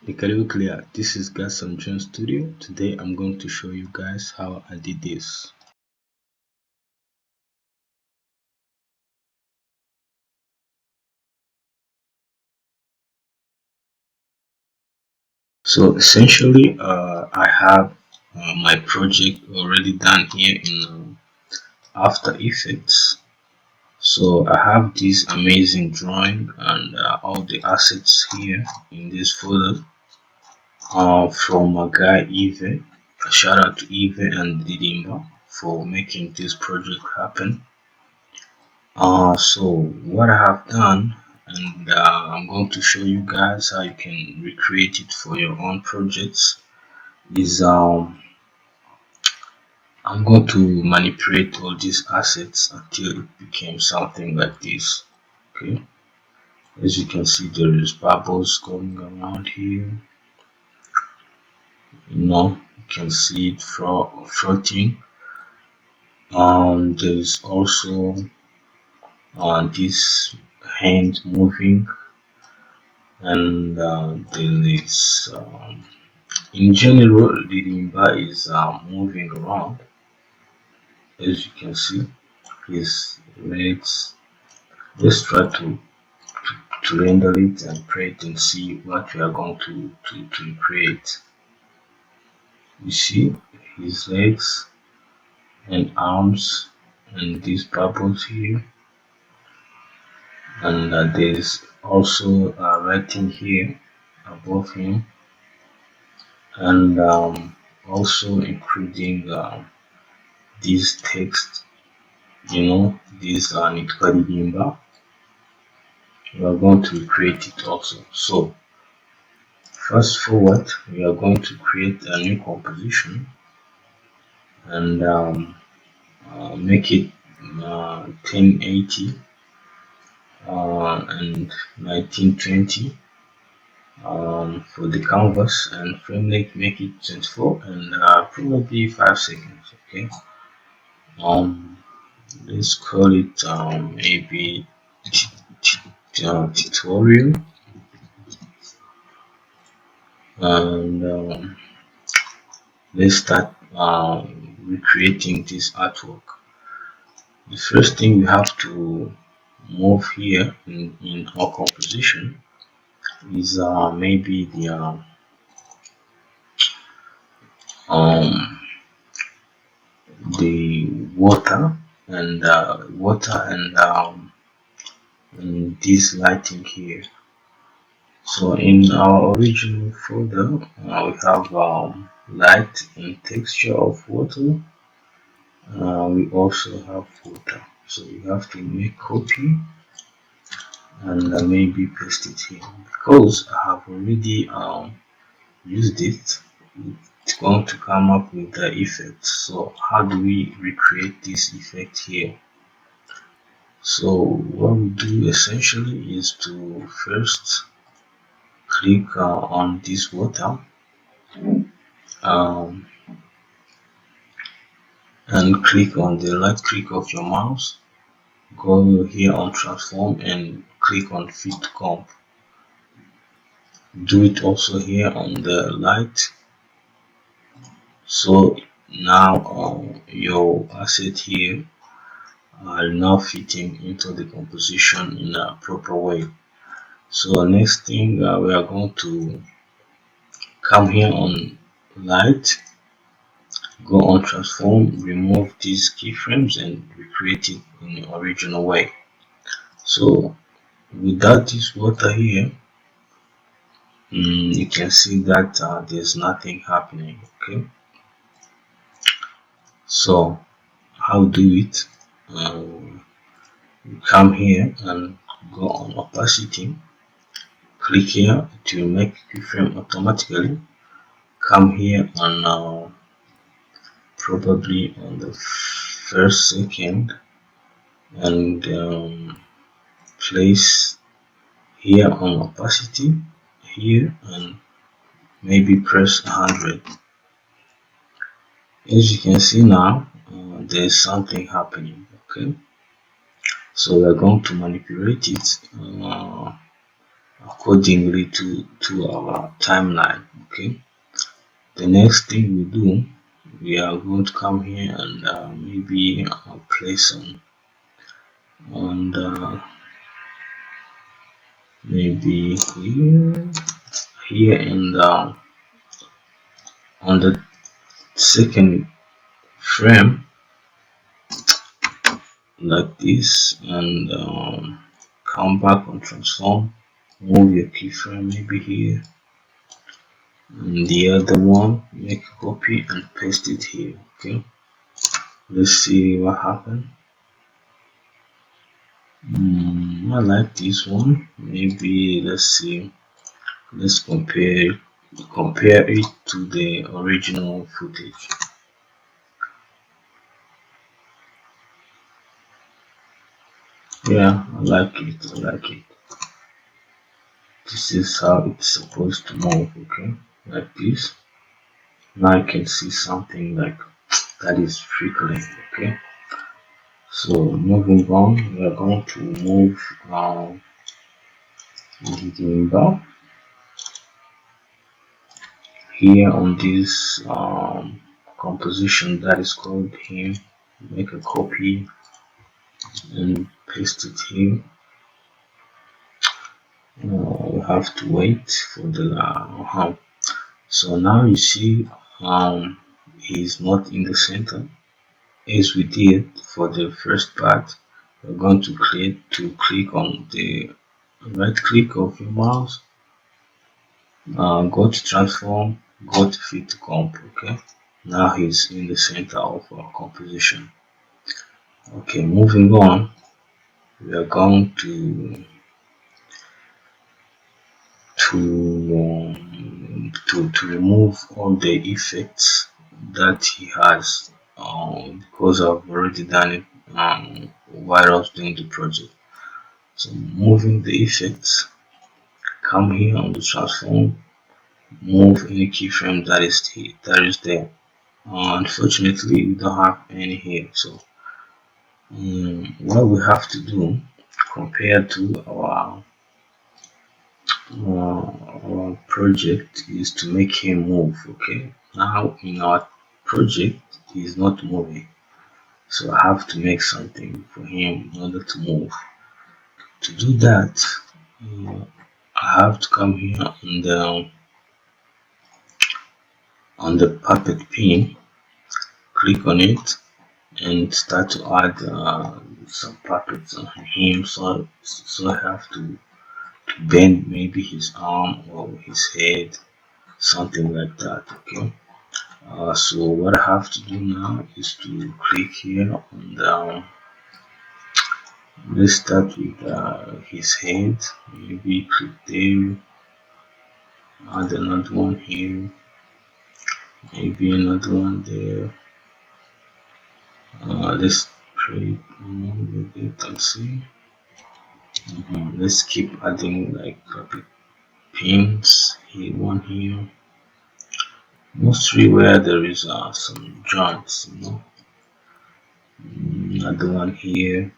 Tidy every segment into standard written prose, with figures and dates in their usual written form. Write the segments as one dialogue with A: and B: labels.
A: Bakame clear. This is Gasam John Studio. Today I'm going to show you guys how I did this. So essentially, I have my project already done here in After Effects. So I have this amazing drawing and all the assets here in this folder from my guy Eve. Shout out to Eve and Didimba for making this project happen. So what I have done, and I'm going to show you guys how you can recreate it for your own projects, is I'm going to manipulate all these assets until it became something like this. Okay, as you can see, there is bubbles going around here. You can see it floating. There is also this hand moving, and there is in general the limba is moving around. As you can see, his legs. Let's try to render it and create and see what we are going to create. You see his legs and arms and these bubbles here, and there's also writing here above him, and also including this text, this Nitwa. We are going to create it also. So fast forward, we are going to create a new composition and make it 1080 and 1920 for the canvas, and frame rate make it 24 and probably 5 seconds. Okay, um let's call it maybe tutorial, and let's start recreating this artwork. The first thing we have to move here in our composition is maybe um, the water and this lighting here. So in our original folder, we have light and texture of water. We also have water. So you have to make copy and maybe paste it here, because I have already used it. It's going to come up with the effect. So how do we recreate this effect here? So what we do essentially is to first click on this water, um, and click on the right click of your mouse, go here on transform and click on fit to comp. Do it also here on the light. So now your asset here are now fitting into the composition in a proper way. So next thing, we are going to come here on light, go on transform, remove these keyframes and recreate it in the original way. So without this water here, you can see that there's nothing happening. Okay, so how do it? You come here and go on opacity, click here to make keyframe automatically. Come here on probably on the first second, and place here on opacity here, and maybe press 100. As you can see now, there's something happening. Okay, so we are going to manipulate it accordingly to our timeline. Okay, the next thing we do, we are going to come here and maybe place some on the maybe here in the on the second frame like this, and come back on transform, move your keyframe maybe here, and the other one make a copy and paste it here. Okay, let's see what happened. I like this one. Maybe let's see, let's compare it to the original footage. Yeah, I like it. I like it. This is how it's supposed to move. Okay, like this. Now I can see something like that is flickering. Okay, so moving on, we are going to move the gimbal here on this composition that is called here. Make a copy and paste it here. We have to wait for the so now you see he's not in the center as we did for the first part. We're going to click on the right click of your mouse, go to transform, go to fit to comp. Okay, now he's in the center of our composition. Okay, moving on, we are going to remove all the effects that he has, because I've already done it while I was doing the project. So moving the effects, come here on the transform, move any keyframe that is there. Unfortunately, we don't have any here. So what we have to do compared to our project is to make him move. Okay, now in our project he is not moving, so I have to make something for him in order to move. To do that, I have to come here on the puppet pin, click on it, and start to add some puppets on him. So I have to bend maybe his arm or his head, something like that. Okay, so what I have to do now is to click here on the let's start with his head, maybe click there, add another one here, maybe another one there. Let's create one with it and see. Let's keep adding like pins here, one here, mostly where there is some joints, another one here,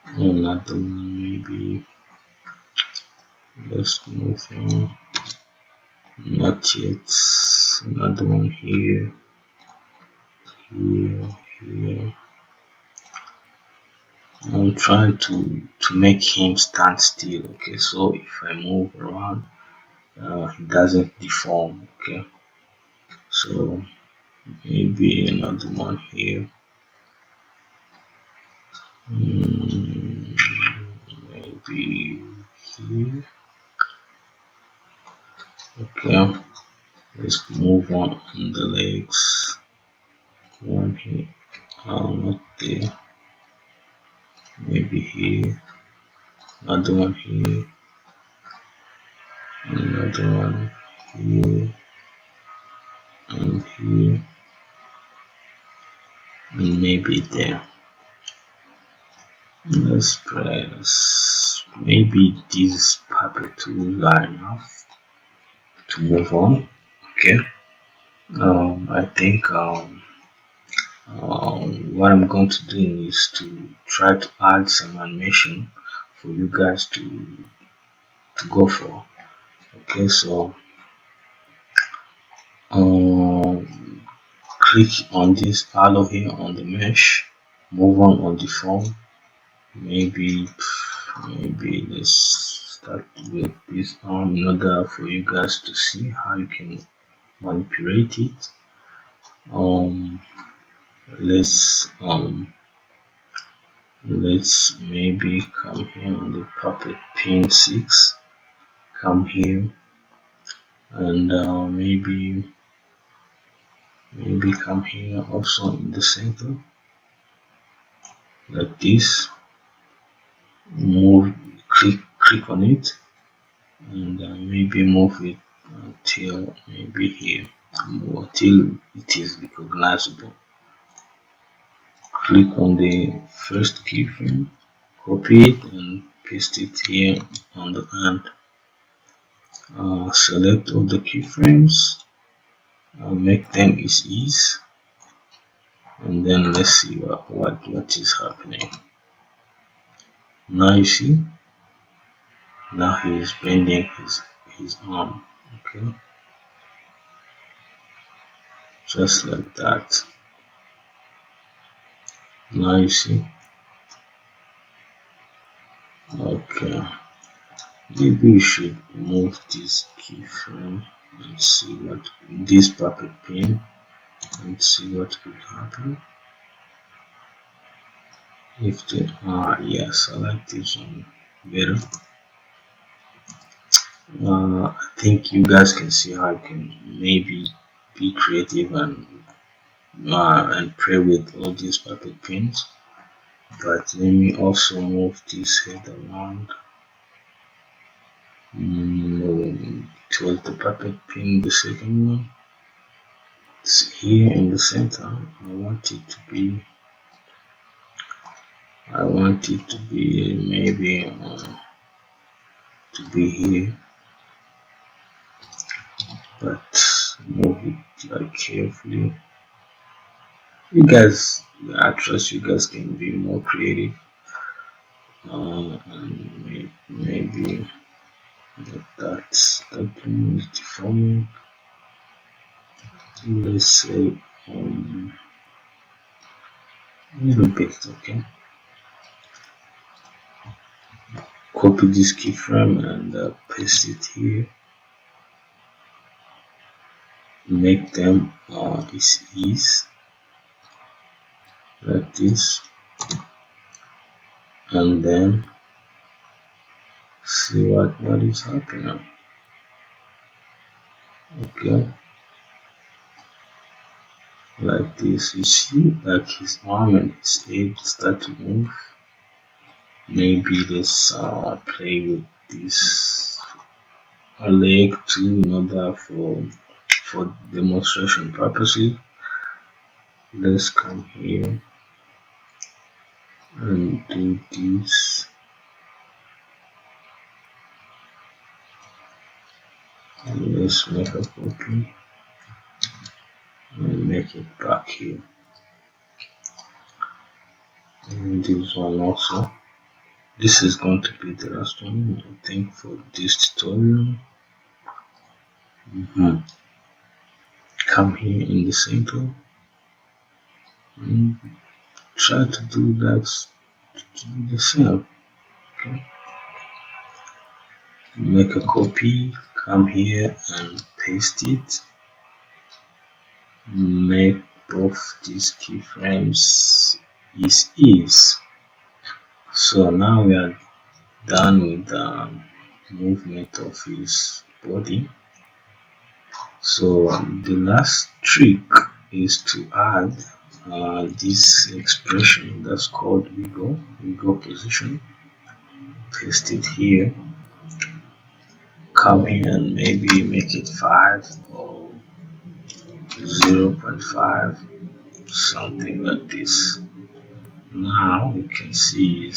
A: another one maybe. Let's move on. Not yet. Another one here, here, here. I'm trying to make him stand still. Okay, so if I move around, he doesn't deform. Okay, so maybe another one here. Maybe here. Okay, let's move on the legs. One here, not there. Maybe here, another one here, another one here, and here, and maybe there. Let's press. Maybe these puppet tools are enough to move on. Okay. I think what I'm going to do is to try to add some animation for you guys to go for. Okay, so um, click on this arrow here on the mesh, move on the phone. Maybe let's start with this arm in order for you guys to see how you can manipulate it. Um, let's maybe come here on the puppet pin 6, come here, and maybe come here also in the center like this. Move, click on it, and maybe move it until maybe here, until it is recognizable. Click on the first keyframe, copy it and paste it here on the end. Select all the keyframes, make them as ease, and then let's see what is happening. Now you see, now he is bending his arm. Okay, just like that. Now you see. Okay, maybe we should move this keyframe and see what this puppet pin and see what could happen if the yes, I like this one better. I think you guys can see how I can maybe be creative and play with all these puppet pins. But let me also move this head around. Towards the puppet pin, the second one. It's here in the center. I want it to be maybe to be here, but move it like carefully. You guys, I trust you guys can be more creative. And maybe that is deforming. Let's say a little bit. Okay, copy this keyframe and paste it here. Make them as ease like this, and then see what is happening. Okay, like this. You see, like his arm and his head start to move. Maybe let's play with this leg too in order for demonstration purposes. Let's come here and do this, and let's make a copy and make it back here, and this one also. This is going to be the last one, I think, for this tutorial. Come here in the center and try to do that, to do the same. Okay, make a copy, come here and paste it, make both these keyframes is ease. So now we are done with the movement of his body. So the last trick is to add this expression that's called wiggle position. Paste it here, come here and maybe make it 5 or 0.5, something like this. Now you can see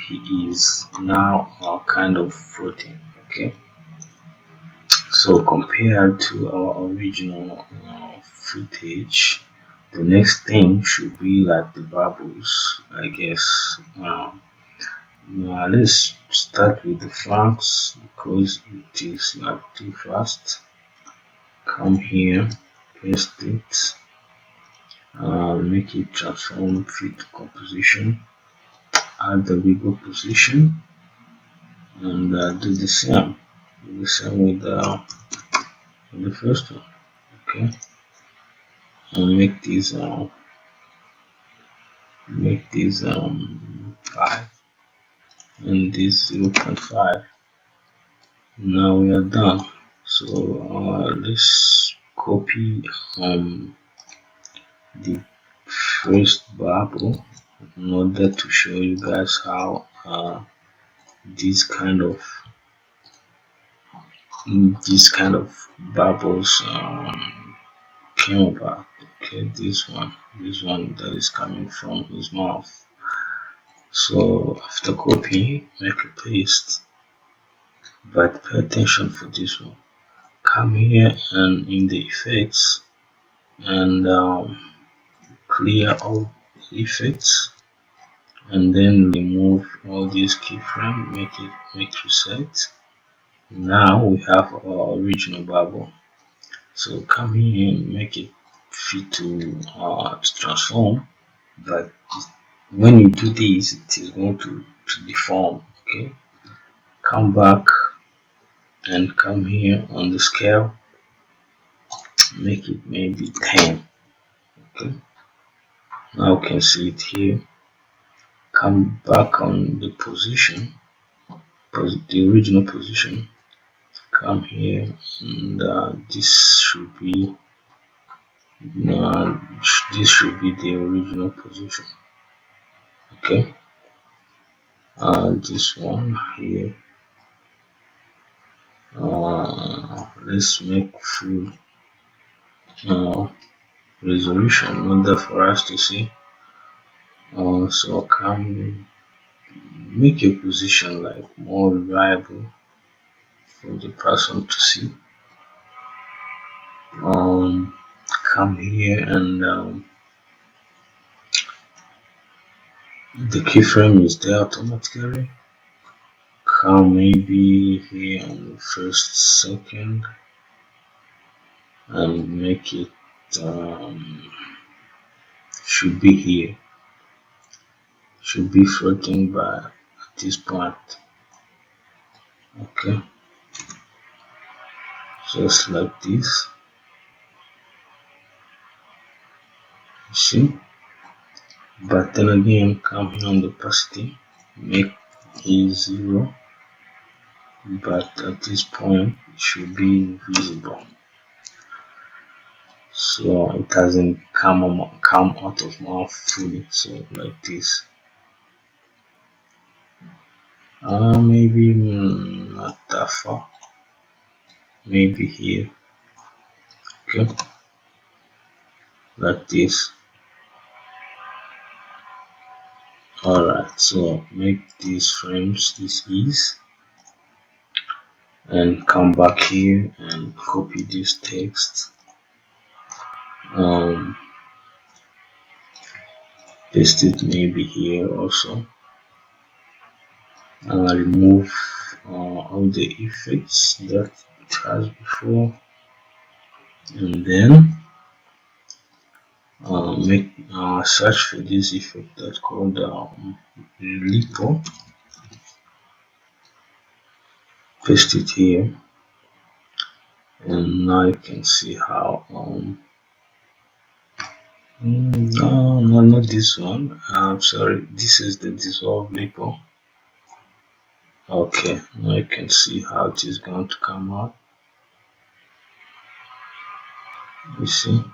A: he is now kind of floating. Okay, so compared to our original footage, the next thing should be like the bubbles, I guess. Now let's start with the flanks because it is not too fast. Come here, paste it, make it transform fit composition, add the wiggle position, and do the same. Do the same with the first one. Okay, and make these 5 and this 0.5. Now we are done. So let's copy the first bubble in order to show you guys how these kind of bubbles came about. Okay, this one that is coming from his mouth. So after copying, make a paste, but pay attention for this one. Come here and in the effects and clear all effects and then remove all these keyframe, make reset. Now we have our original bubble. So come here and make it fit to transform, but when you do this it is going to deform. Okay, come back and come here on the scale, make it maybe 10. Okay, now you can see it here. Come back on the position, the original position. Come here and uh, this should be the original position. Okay, this one here. Let's make full resolution in order for us to see. So come make your position like more reliable for the person to see. Come here and the keyframe is there automatically. Come maybe here on the first second and make it should be here, should be floating by at this point. Okay, just like this. You see, but then again, come here on the opacity, make it 0, but at this point it should be visible, so it doesn't come out of mouth fully. So like this. Maybe not that far, maybe here. Okay, like this. Alright, so make these frames this ease and come back here and copy this text, paste it maybe here also, and remove all the effects that it has before, and then make search for this effect that's called lipo, paste it here, and now you can see how no, not this one. I'm sorry, this is the dissolve lipo. Okay, now you can see how it is going to come out. You see, you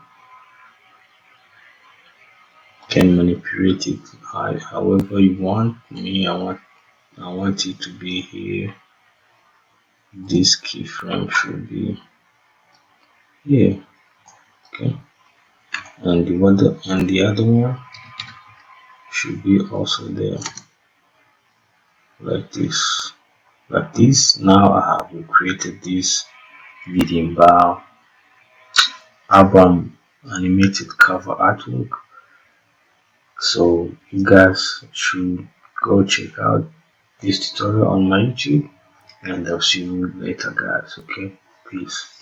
A: can manipulate it however you want. Me, I want it to be here. This keyframe should be here. Okay, and the other one should be also there, like this. Like this. Now I have created this medium bar album animated cover artwork, so you guys should go check out this tutorial on my YouTube, and I'll see you later, guys. Okay, peace.